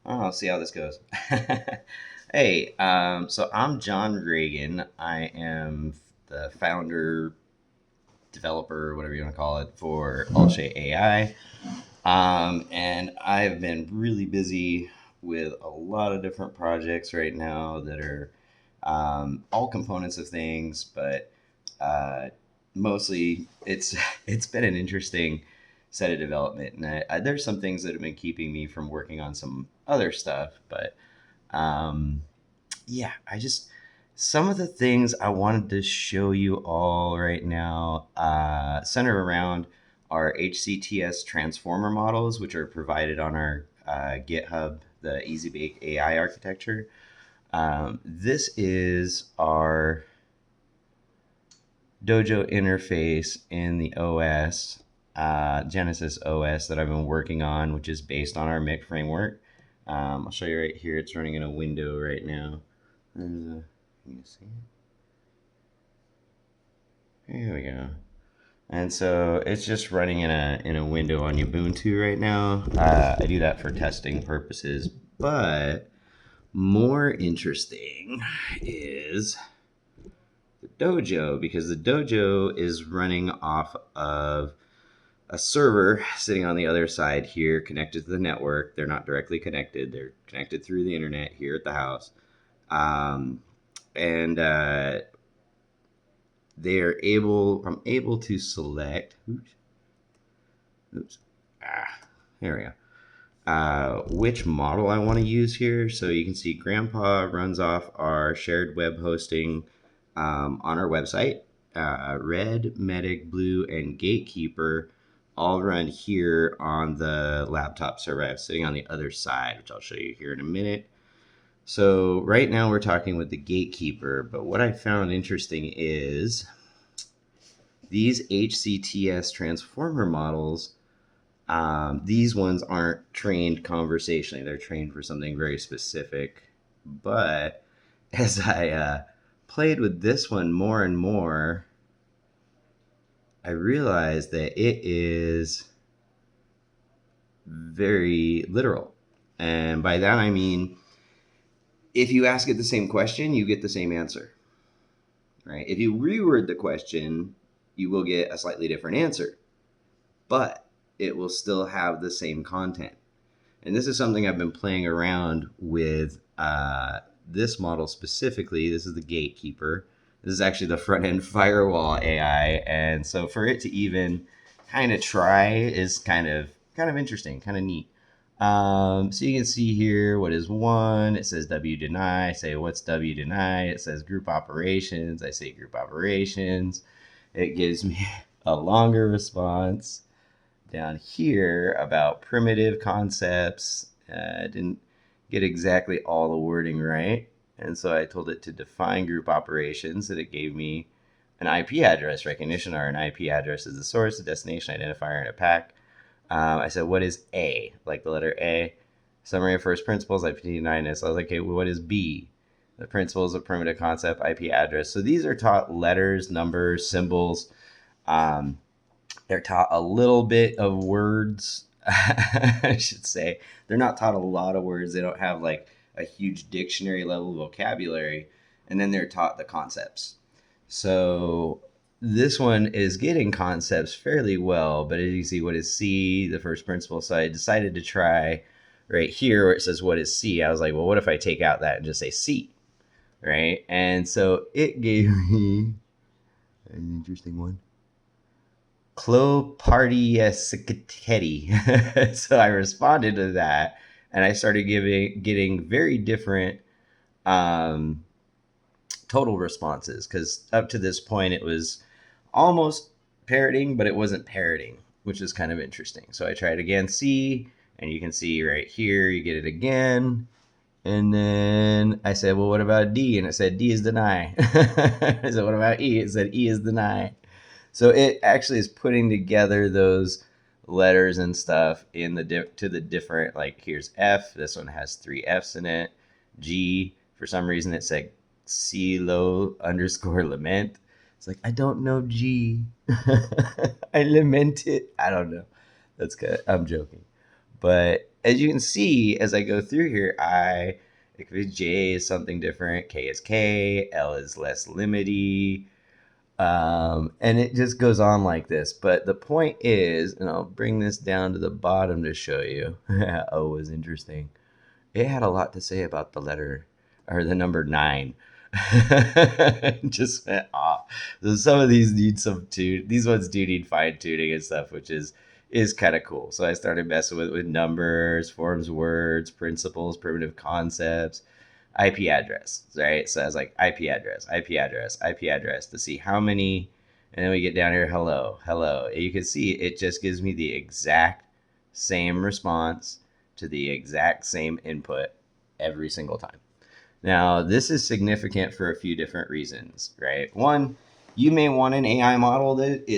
I'll see how this goes. Hey, so I'm John Reagan. I am the founder, developer, whatever you want to call it, for Altshay AI. And I've been really busy with a lot of different projects right now that are all components of things, but uh, mostly it's been an interesting set of development. And there's some things that have been keeping me from working on some other stuff, but um, yeah, some of the things I wanted to show you all right now center around our HCTS transformer models, which are provided on our GitHub, the EasyBake AI architecture. This is our Dojo interface in the OS, Genesis OS that I've been working on, which is based on our MIC framework. I'll show you right here. It's running in a window right now. Can you see it? Here we go. And so it's just running in a window on Ubuntu right now. I do that for testing purposes, but more interesting is the Dojo, because the Dojo is running off of a server sitting on the other side here, connected to the network. They're not directly connected; they're connected through the internet here at the house. Um, and I'm able to select. Oops. There we go. Which model I want to use here. So you can see Grandpa runs off our shared web hosting on our website. Red, Medic, Blue, and Gatekeeper all run here on the laptop server I have sitting on the other side, which I'll show you here in a minute. So right now we're talking with the Gatekeeper, but what I found interesting is these HCTS transformer models. These ones aren't trained conversationally; they're trained for something very specific. But as I played with this one more and more, I realized that it is very literal. And by that I mean, if you ask it the same question, you get the same answer, right? If you reword the question, you will get a slightly different answer, but it will still have the same content. And this is something I've been playing around with this model specifically. This is the Gatekeeper. This is actually the front end firewall AI. And so for it to even kind of try is kind of interesting, kind of neat. So you can see here what is one. It says W deny. I say, what's W deny? It says group operations. I say group operations. It gives me a longer response down here about primitive concepts. I didn't get exactly all the wording right. And so I told it to define group operations, and it gave me an IP address recognition, or an IP address is the source, the destination identifier, and a pack. I said, what is A? Like the letter A. Summary of first principles, IP9. So I was like, okay, well, what is B? The principles of primitive concept, IP address. So these are taught letters, numbers, symbols. They're taught a little bit of words, I should say. They're not taught a lot of words. They don't have like a huge dictionary level vocabulary. And then they're taught the concepts. So this one is getting concepts fairly well, but as you see, what is C, the first principle? So I decided to try right here where it says, what is C? I was like, well, what if I take out that and just say C, right? And so it gave me an interesting one. Clopardiaceticeti. So I responded to that, and I started getting very different um, total responses, because up to this point it was almost parroting, but it wasn't parroting, which is kind of interesting. So I tried again, C, and you can see right here, you get it again. And then I said, well, what about D? And it said, D is deny. I said, what about E? It said, E is deny. So it actually is putting together those letters and stuff in to the different, like here's F. This one has 3 F's in it. G, for some reason it said CLO underscore lament. It's like, I don't know G. I lament it. I don't know. That's good. I'm joking. But as you can see, as I go through here, J is something different, K is K, L is less limity, and it just goes on like this. But the point is, and I'll bring this down to the bottom to show you. O was interesting. It had a lot to say about the letter or the number 9. Just went off. So some of these need some tune. These ones do need fine tuning and stuff, which is kind of cool. So I started messing with numbers, forms, words, principles, primitive concepts, IP address, right? So I was like IP address, IP address, IP address to see how many. And then we get down here, hello, hello. You can see it just gives me the exact same response to the exact same input every single time. Now, this is significant for a few different reasons, right? One, you may want an AI model that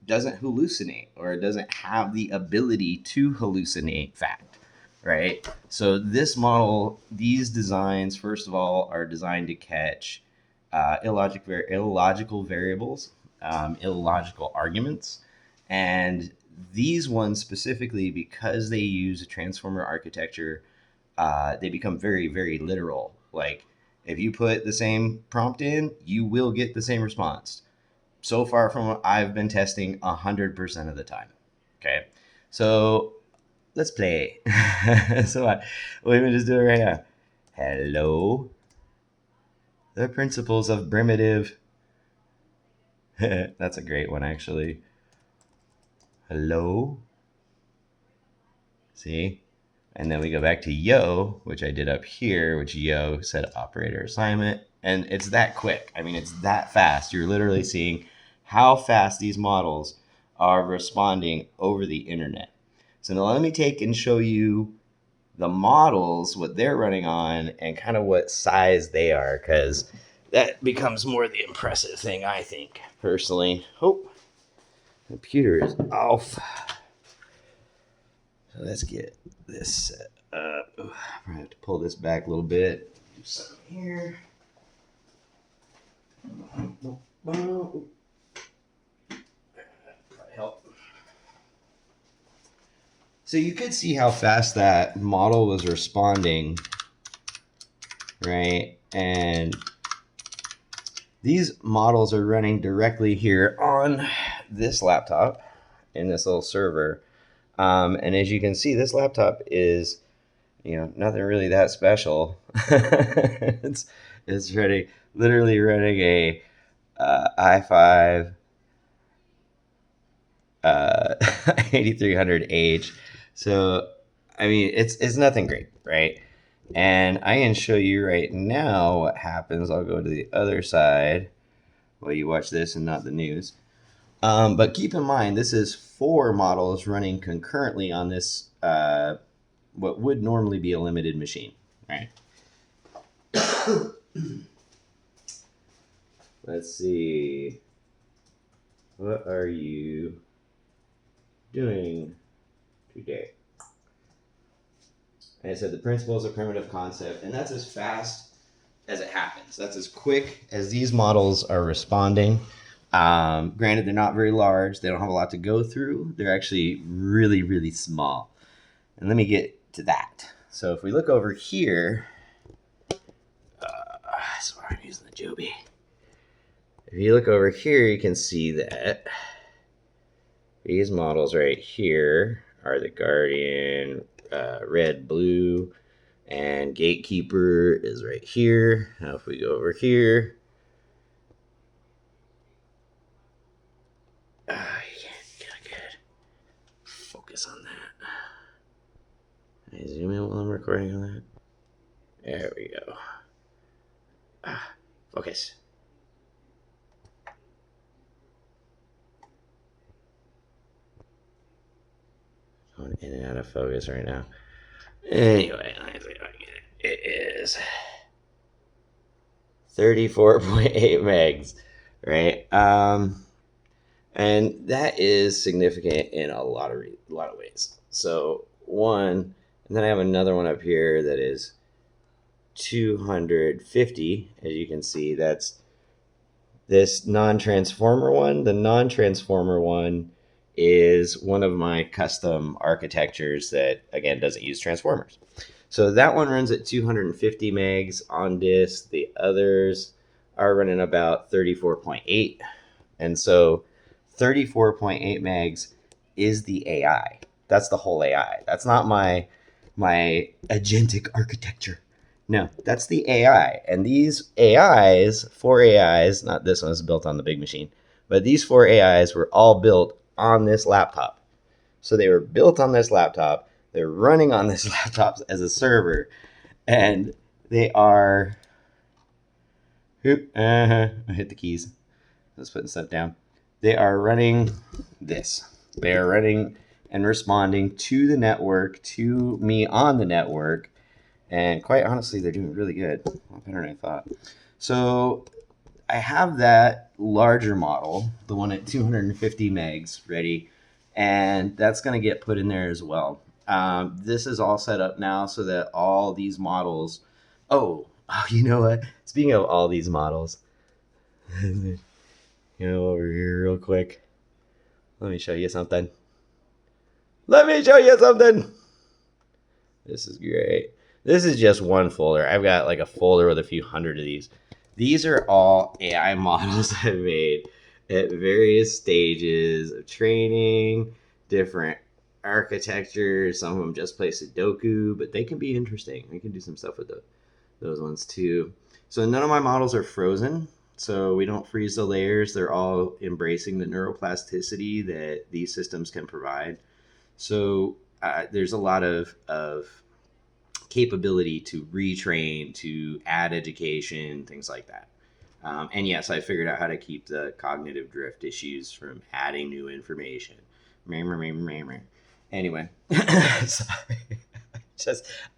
doesn't hallucinate or doesn't have the ability to hallucinate fact, right? So this model, these designs, first of all, are designed to catch illogical variables, illogical arguments, and these ones specifically, because they use a transformer architecture, they become very, very literal. Like, if you put the same prompt in, you will get the same response. So far from what I've been testing 100% of the time. Okay. So let's play. Let me just do it right now. Hello. The principles of primitive. That's a great one, actually. Hello. See? And then we go back to yo, which I did up here, which yo said operator assignment. And it's that quick. I mean, it's that fast. You're literally seeing how fast these models are responding over the internet. So now let me take and show you the models, what they're running on, and kind of what size they are, because that becomes more the impressive thing, I think, personally. Oh, computer is off. So let's get this set up. I'm going to have to pull this back a little bit. Do something here. Probably help. So you could see how fast that model was responding, right? And these models are running directly here on this laptop in this little server. And as you can see, this laptop is, nothing really that special. it's literally running a i5 8300H. So, I mean, it's nothing great, right? And I can show you right now what happens. I'll go to the other side while you watch this and not the news. But keep in mind, this is 4 models running concurrently on this, what would normally be a limited machine, right? Let's see. What are you doing today? And I said the principles of primitive concept, and that's as fast as it happens. That's as quick as these models are responding. Granted, they're not very large. They don't have a lot to go through. They're actually really, really small. And let me get to that. So if we look over here, sorry, I'm using the Joby. If you look over here, you can see that these models right here are the Guardian, red, blue, and Gatekeeper is right here. Now if we go over here, you can't get a good focus on that. Can I zoom in while I'm recording on that? There we go. Focus. Going in and out of focus right now. Anyway, it is 34.8 megs, right? And that is significant in a lot of ways. So one, and then I have another one up here that is 250. As you can see, that's this non-transformer one. The non-transformer one is one of my custom architectures that, again, doesn't use transformers. So that one runs at 250 megs on disk. The others are running about 34.8. And so 34.8 megs is the AI. That's the whole AI. That's not my agentic architecture. No, that's the AI. And these AIs, 4 AIs, not this one is built on the big machine, but these 4 AIs were all built on this laptop. So they were built on this laptop. They're running on this laptop as a server. And they are. I hit the keys. Let's put stuff down. They are running this. They are running and responding to the network, to me on the network. And quite honestly, they're doing really good. A lot better than I thought. So I have that larger model, the one at 250 megs, ready. And that's going to get put in there as well. This is all set up now so that all these models. Oh, you know what? Speaking of all these models, over here real quick. Let me show you something. This is great. This is just one folder. I've got like a folder with a few hundred of these. These are all AI models I've made at various stages of training, different architectures. Some of them just play Sudoku, but they can be interesting. We can do some stuff with those ones too. So none of my models are frozen. So we don't freeze the layers. They're all embracing the neuroplasticity that these systems can provide. So there's a lot of capability to retrain, to add education, things like that. And yes, I figured out how to keep the cognitive drift issues from adding new information. Anyway, sorry.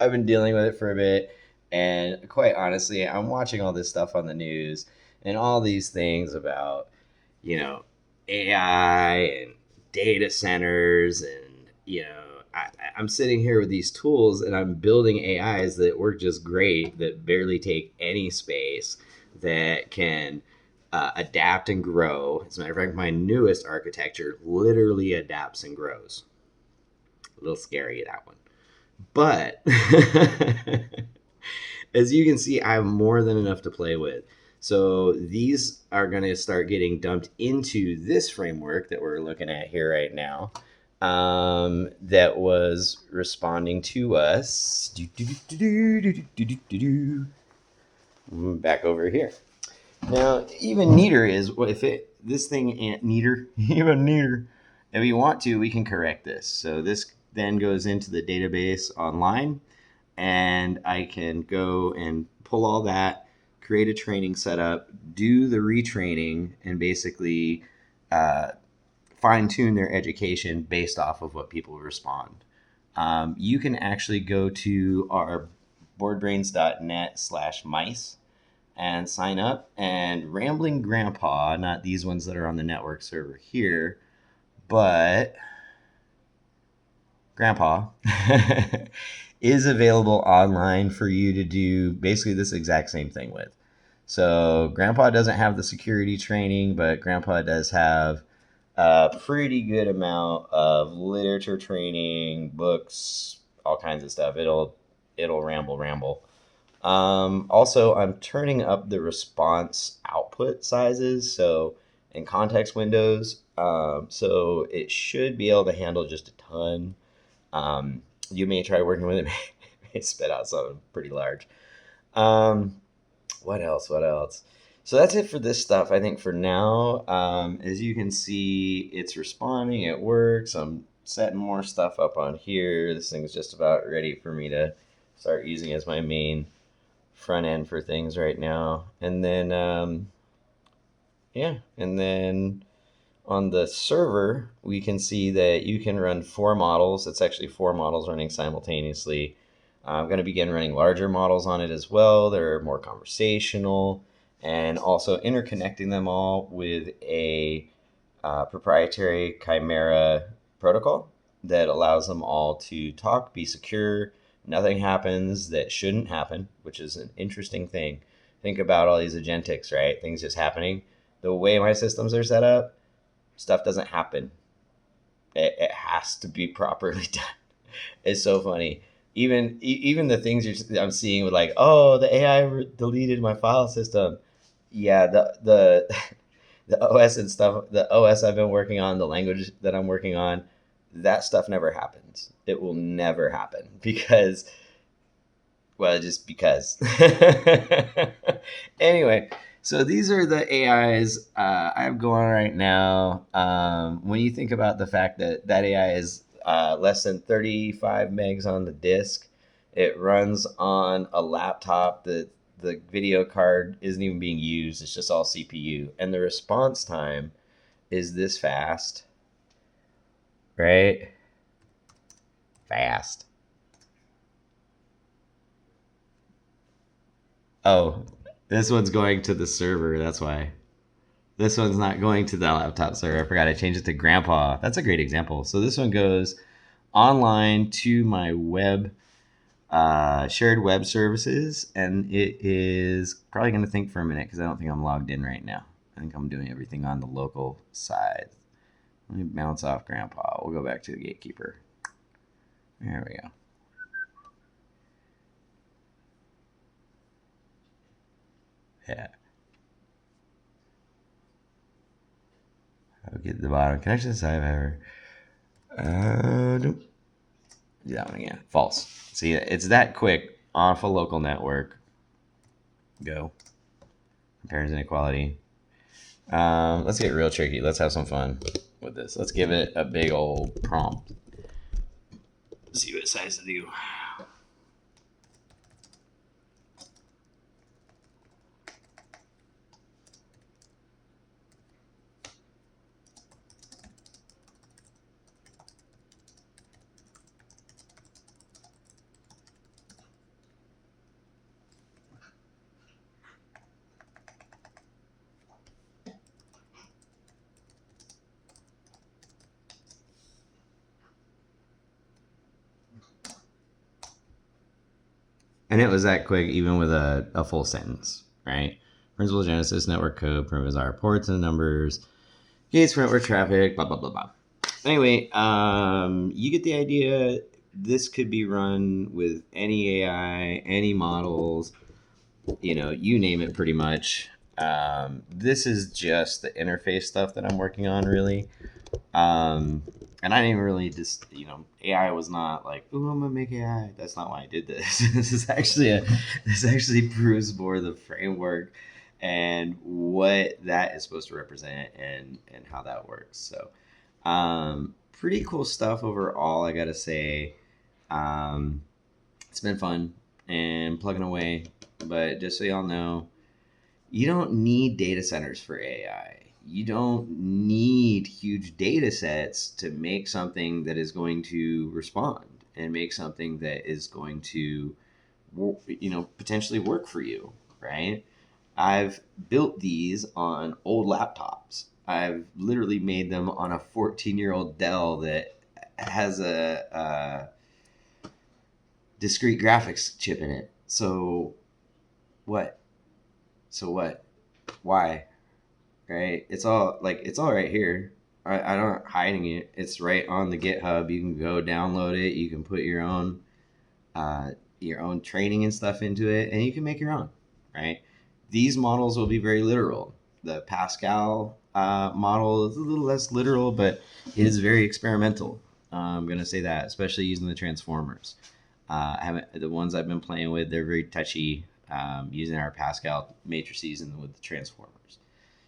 I've been dealing with it for a bit. And quite honestly, I'm watching all this stuff on the news and all these things about, AI and data centers. And, I'm sitting here with these tools and I'm building AIs that work just great, that barely take any space, that can adapt and grow. As a matter of fact, my newest architecture literally adapts and grows. A little scary, that one. But as you can see, I have more than enough to play with. So these are going to start getting dumped into this framework that we're looking at here right now, that was responding to us. Back over here. Now, even neater is this thing ain't neater, even neater. If we want to, we can correct this. So this then goes into the database online, and I can go and pull all that, create a training setup, do the retraining, and basically fine tune their education based off of what people respond. You can actually go to our boardbrains.net/mice and sign up. And Rambling Grandpa, not these ones that are on the network server here, but Grandpa is available online for you to do basically this exact same thing with. So Grandpa doesn't have the security training, but Grandpa does have a pretty good amount of literature training, books, all kinds of stuff. It'll ramble. Also, I'm turning up the response output sizes, so in context windows, so it should be able to handle just a ton. You may try working with it, may spit out something pretty large. What else? So that's it for this stuff, I think, for now. As you can see, it's responding, it works. I'm setting more stuff up on here. This thing's just about ready for me to start using as my main front end for things right now. And then and then on the server we can see that you can run 4 models. It's actually 4 models running simultaneously. I'm going to begin running larger models on it as well. They're more conversational, and also interconnecting them all with a proprietary Chimera protocol that allows them all to talk, be secure. Nothing happens that shouldn't happen, which is an interesting thing. Think about all these agentics, right? Things just happening. The way my systems are set up, stuff doesn't happen. It has to be properly done. It's so funny. Even the things I'm seeing with like, oh, the AI deleted my file system. Yeah, the the OS and stuff, the OS I've been working on, the language that I'm working on, that stuff never happens. It will never happen because, well, just because. Anyway, so these are the AIs I have going right now. When you think about the fact that that AI is less than 35 megs on the disk, it runs on a laptop that the video card isn't even being used. It's just all CPU. And the response time is this fast, right? Fast. Oh, this one's going to the server. That's why. This one's not going to the laptop server. I forgot I changed it to grandpa. That's a great example. So this one goes online to my web shared web services, and it is probably going to think for a minute because I don't think I'm logged in right now. I think I'm doing everything on the local side. Let me bounce off grandpa. We'll go back to the gatekeeper. There we go. Yeah. I'll get to the bottom. Connection side ever. Nope. Do that one again. False. See, it's that quick off a local network. Go. Comparison inequality. Let's get real tricky. Let's have some fun with this. Let's give it a big old prompt. See what it decides to do. And it was that quick, even with a full sentence, right? Principal Genesis network code, primitives are ports and numbers, gates for network traffic, blah, blah, blah, blah. Anyway, you get the idea. This could be run with any AI, any models, you name it pretty much. This is just the interface stuff that I'm working on, really. And I didn't really just, AI was not like, oh, I'm gonna make AI. That's not why I did this. This actually proves more the framework and what that is supposed to represent and how that works. So, pretty cool stuff overall, I gotta say. It's been fun and plugging away, but just so y'all know, you don't need data centers for AI. You don't need huge data sets to make something that is going to respond and make something that is going to, potentially work for you, right? I've built these on old laptops. I've literally made them on a 14-year-old Dell that has a discrete graphics chip in it. So what? So what? Why? Right? It's all right here. I don't hiding it. It's right on the GitHub. You can go download it. You can put your own training and stuff into it, and you can make your own. Right? These models will be very literal. The Pascal model is a little less literal, but it is very experimental. I'm gonna say that, especially using the transformers. I haven't the ones I've been playing with. They're very touchy, using our Pascal matrices and with the transformers.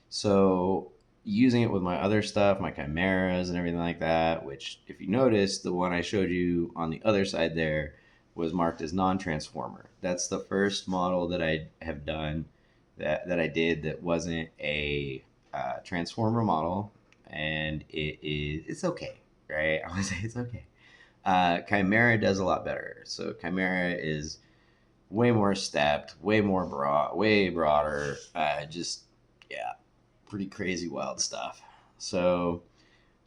So using it with my other stuff, my chimeras and everything like that, which if you notice, the one I showed you on the other side there was marked as non-transformer. That's the first model that I have done that I did that wasn't a transformer model, and it's okay, right? I would say it's okay. Chimera does a lot better. So Chimera is way more stepped, way more broad, way broader. Just yeah, pretty crazy wild stuff. So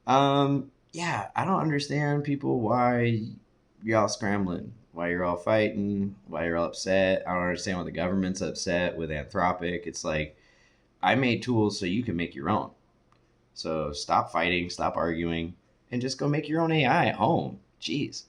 yeah, I don't understand people why y'all scrambling, why you're all fighting, why you're all upset. I don't understand why the government's upset with Anthropic. It's like I made tools so you can make your own. So stop fighting, stop arguing, and just go make your own AI at home. Jeez.